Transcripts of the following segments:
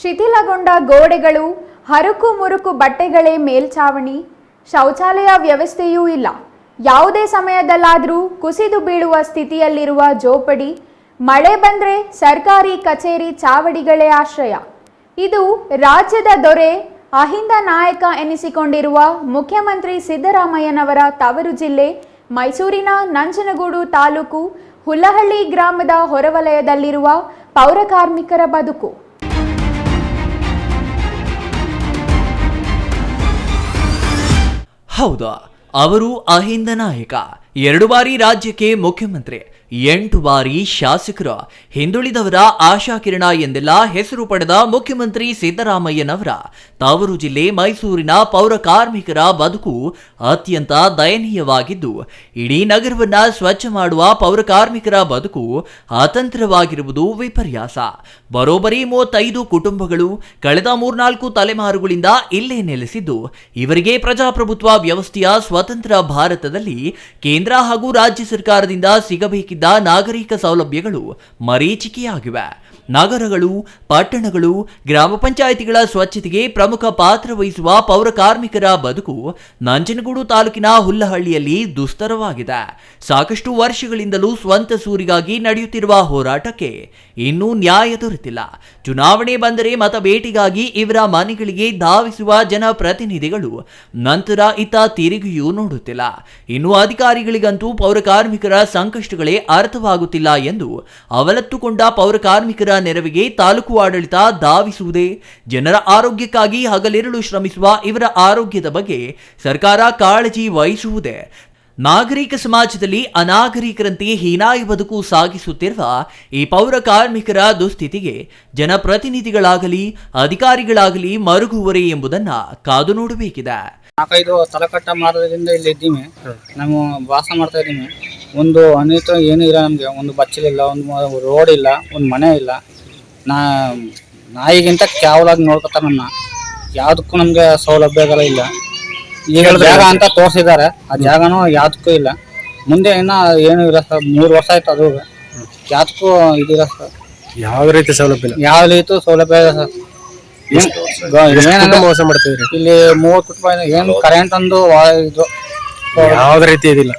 ಶಿಥಿಲಗೊಂಡ ಗೋಡೆಗಳು, ಹರಕು ಮುರುಕು ಬಟ್ಟೆಗಳೇ ಮೇಲ್ಛಾವಣಿ, ಶೌಚಾಲಯ ವ್ಯವಸ್ಥೆಯೂ ಇಲ್ಲ. ಯಾವುದೇ ಸಮಯದಲ್ಲಾದರೂ ಕುಸಿದು ಬೀಳುವ ಸ್ಥಿತಿಯಲ್ಲಿರುವ ಜೋಪಡಿ, ಮಳೆ ಬಂದರೆ ಸರ್ಕಾರಿ ಕಚೇರಿ ಚಾವಡಿಗಳೇ ಆಶ್ರಯ. ಇದು ರಾಜ್ಯದ ದೊರೆ, ಅಹಿಂದ ನಾಯಕ ಎನಿಸಿಕೊಂಡಿರುವ ಮುಖ್ಯಮಂತ್ರಿ ಸಿದ್ದರಾಮಯ್ಯನವರ ತವರು ಜಿಲ್ಲೆ ಮೈಸೂರಿನ ನಂಜನಗೂಡು ತಾಲೂಕು ಹುಲ್ಲಹಳ್ಳಿ ಗ್ರಾಮದ ಹೊರವಲಯದಲ್ಲಿರುವ ಪೌರಕಾರ್ಮಿಕರ ಬದುಕು. ಹೌದು, ಅವರು ಅಹಿಂದ ನಾಯಕ, 2 ಬಾರಿ ರಾಜ್ಯಕ್ಕೆ ಮುಖ್ಯಮಂತ್ರಿ, 8 ಬಾರಿ ಶಾಸಕರು, ಹಿಂದುಳಿದವರ ಆಶಾಕಿರಣ ಎಂದೆಲ್ಲ ಹೆಸರು ಪಡೆದ ಮುಖ್ಯಮಂತ್ರಿ ಸಿದ್ದರಾಮಯ್ಯನವರ ತವರು ಜಿಲ್ಲೆ ಮೈಸೂರಿನ ಪೌರ ಕಾರ್ಮಿಕರ ಬದುಕು ಅತ್ಯಂತ ದಯನೀಯವಾಗಿದ್ದು, ಇಡೀ ನಗರವನ್ನ ಸ್ವಚ್ಛ ಮಾಡುವ ಪೌರ ಕಾರ್ಮಿಕರ ಬದುಕು ಅತಂತ್ರವಾಗಿರುವುದು ವಿಪರ್ಯಾಸ. ಬರೋಬ್ಬರಿ 35 ಕುಟುಂಬಗಳು ಕಳೆದ 3-4 ತಲೆಮಾರುಗಳಿಂದ ಇಲ್ಲೇ ನೆಲೆಸಿದ್ದು, ಇವರಿಗೆ ಪ್ರಜಾಪ್ರಭುತ್ವ ವ್ಯವಸ್ಥೆಯ ಸ್ವತಂತ್ರ ಭಾರತದಲ್ಲಿ ಕೇಂದ್ರ ಹಾಗೂ ರಾಜ್ಯ ಸರ್ಕಾರದಿಂದ ಸಿಗಬೇಕಿದ್ದ ನಾಗರಿಕ ಸೌಲಭ್ಯಗಳು ಮರೀಚಿಕೆಯಾಗಿವೆ. ನಗರಗಳು, ಪಟ್ಟಣಗಳು, ಗ್ರಾಮ ಪಂಚಾಯಿತಿಗಳ ಸ್ವಚ್ಛತೆಗೆ ಪ್ರಮುಖ ಪಾತ್ರ ವಹಿಸುವ ಪೌರ ಕಾರ್ಮಿಕರ ಬದುಕು ನಂಜನಗೂಡು ತಾಲೂಕಿನ ಹುಲ್ಲಹಳ್ಳಿಯಲ್ಲಿ ದುಸ್ತರವಾಗಿದೆ. ಸಾಕಷ್ಟು ವರ್ಷಗಳಿಂದಲೂ ಸ್ವಂತ ಸೂರಿಗಾಗಿ ನಡೆಯುತ್ತಿರುವ ಹೋರಾಟಕ್ಕೆ ಇನ್ನೂ ನ್ಯಾಯ ದೊರೆತಿಲ್ಲ. ಚುನಾವಣೆ ಬಂದರೆ ಮತ ಭೇಟಿಗಾಗಿ ಇವರ ಮನೆಗಳಿಗೆ ಧಾವಿಸುವ ಜನಪ್ರತಿನಿಧಿಗಳು ನಂತರ ಇತ್ತ ತಿರುಗಿಯೂ ನೋಡುತ್ತಿಲ್ಲ. ಇನ್ನು ಅಧಿಕಾರಿಗಳಿಗಂತೂ ಪೌರ ಕಾರ್ಮಿಕರ ಸಂಕಷ್ಟಗಳೇ ಅರ್ಥವಾಗುತ್ತಿಲ್ಲ ಎಂದು ಅವಲತ್ತುಕೊಂಡ ಪೌರ ಕಾರ್ಮಿಕರ ನೆರವಿಗೆ ತಾಲೂಕು ಆಡಳಿತ ಧಾವಿಸುವುದೇ, ಜನರ ಆರೋಗ್ಯಕ್ಕಾಗಿ ಹಗಲಿರುಳು ಶ್ರಮಿಸುವ ಇವರ ಆರೋಗ್ಯದ ಬಗ್ಗೆ ಸರ್ಕಾರ ಕಾಳಜಿ ವಹಿಸುವುದೇ, ನಾಗರಿಕ ಸಮಾಜದಲ್ಲಿ ಅನಾಗರಿಕರಂತೆ ಹೀನಾಯ ಬದುಕು ಸಾಗಿಸುತ್ತಿರುವ ಈ ಪೌರ ಕಾರ್ಮಿಕರ ದುಸ್ಥಿತಿಗೆ ಜನಪ್ರತಿನಿಧಿಗಳಾಗಲಿ ಅಧಿಕಾರಿಗಳಾಗಲಿ ಮರುಗುವರೇ ಎಂಬುದನ್ನು ಕಾದು ನೋಡಬೇಕಿದೆ. 4-5 ತಲಕಟ್ಟ ಮಾರದಿಂದ ಇಲ್ಲಿ ಇದ್ದೀವಿ, ನಾವು ವಾಸ ಮಾಡ್ತಾ ಇದ್ದೀವಿ. ಒಂದು ಅನಿತ ಏನೂ ಇಲ್ಲ ನಮಗೆ, ಒಂದು ಬಚ್ಚಲಿಲ್ಲ, ಒಂದು ರೋಡ್ ಇಲ್ಲ, ಒಂದು ಮನೆ ಇಲ್ಲ. ನಾಯಿಗಿಂತ ಕೇವಲಾಗಿ ನೋಡ್ಕೊತಾರೆ ನಮ್ಮ, ಯಾವುದಕ್ಕೂ ನಮಗೆ ಸೌಲಭ್ಯಗಳ ಇಲ್ಲ. ಈಗ ಜಾಗ ಅಂತ ತೋರಿಸಿದ್ದಾರೆ, ಆ ಜಾಗನೂ ಯಾವುದಕ್ಕೂ ಇಲ್ಲ. ಮುಂದೆ ಇನ್ನೂ ಏನೂ ಇಲ್ಲ ಸರ್, 3 ವರ್ಷ ಆಯ್ತು, ಅದು ಯಾವುದಕ್ಕೂ ಇದಿಲ್ಲ ಸರ್. ಯಾವ ರೀತಿ ಸೌಲಭ್ಯ ಇಲ್ಲ? ಯಾವ ರೀತಿ ಸೌಲಭ್ಯ ಇಲ್ಲ ಸರ್. ಮೋಸ ಮಾಡ್ತಿದ್ರಿ ಇಲ್ಲಿ 3 ಕುಟುಂಬ ಏನು ಕರೆಂಟ್ ಒಂದು ಇದು ಯಾವ್ದು ರೀತಿ ಇದಿಲ್ಲ.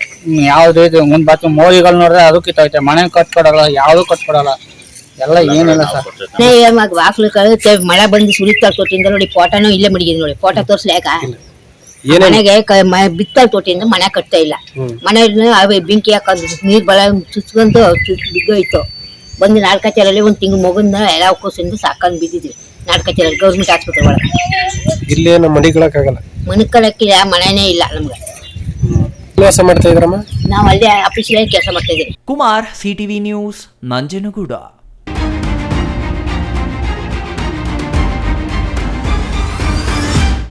ಯಾವ್ದು ರೀತಿ ಮುಂದ್ ಬಾಕಿ ಮೋರಿಗಳು ನೋಡಿದ್ರೆ ಅದು ಕಿತ್ತೈತೆ, ಮನೆ ಕಟ್ಕೊಡಲ್ಲ, ಯಾವ್ದು ಕಟ್ಕೊಡಲ್ಲ, ಎಲ್ಲ ಏನಿಲ್ಲ ಸರ್. ವಾಕ್ಲು ಮಳೆ ಬಂದು ಸುರಿತಾ ತೊಟ್ಟಿಂದ ನೋಡಿ, ಫೋಟೋನು ಇಲ್ಲೇ ಮಡಗಿದೆ ನೋಡಿ, ಫೋಟೋ ತೋರ್ಸ್ಲಾಕ ಮನೆಗೆ ಬಿತ್ತಲ್ ತೊಟ್ಟಿಂದ ಮನೆ ಕಟ್ತಾ ಇಲ್ಲ. ಮನೆ ಬೆಂಕಿ ಹಾಕೋದು, ನೀರ್ ಬಳ ಚುಚ್ಕೊಂಡು ಬಿದ್ದೋಯ್ತು. ಬಂದು ನಾಲ್ಕಚರಲ್ಲಿ 1 ತಿಂಗಳು ಮಗುನ ಎಲ್ಲ ಕೂಸಿಂದ ಸಾಕೊಂಡು ಬಿದ್ದಿದ್ವಿ ನಾಲ್ಕಚರಲ್ಲಿ ಗೌರ್ಮೆಂಟ್ ಆಸ್ಪತ್ರೆ ಒಳಗೆ. ಇಲ್ಲೇನು ಮಡಿಗಳಕ್ಕಾಗಲ್ಲ, ಮನಿಕಲಕ್ಕಿಲ್ಲ, ಮನೆನೇ ಇಲ್ಲ ನಮ್ಗೆ. ಕೆಲಸ ಮಾಡ್ತಾ ಇದ್ರಮ್ಮ? ನಾವು ಅಲ್ಲೇ ಆಫೀಸಲ್ಲಿ ಕೆಲಸ ಮಾಡ್ತಾ ಇದ್ದೀವಿ. Kumar, CTV news, Nanjangud.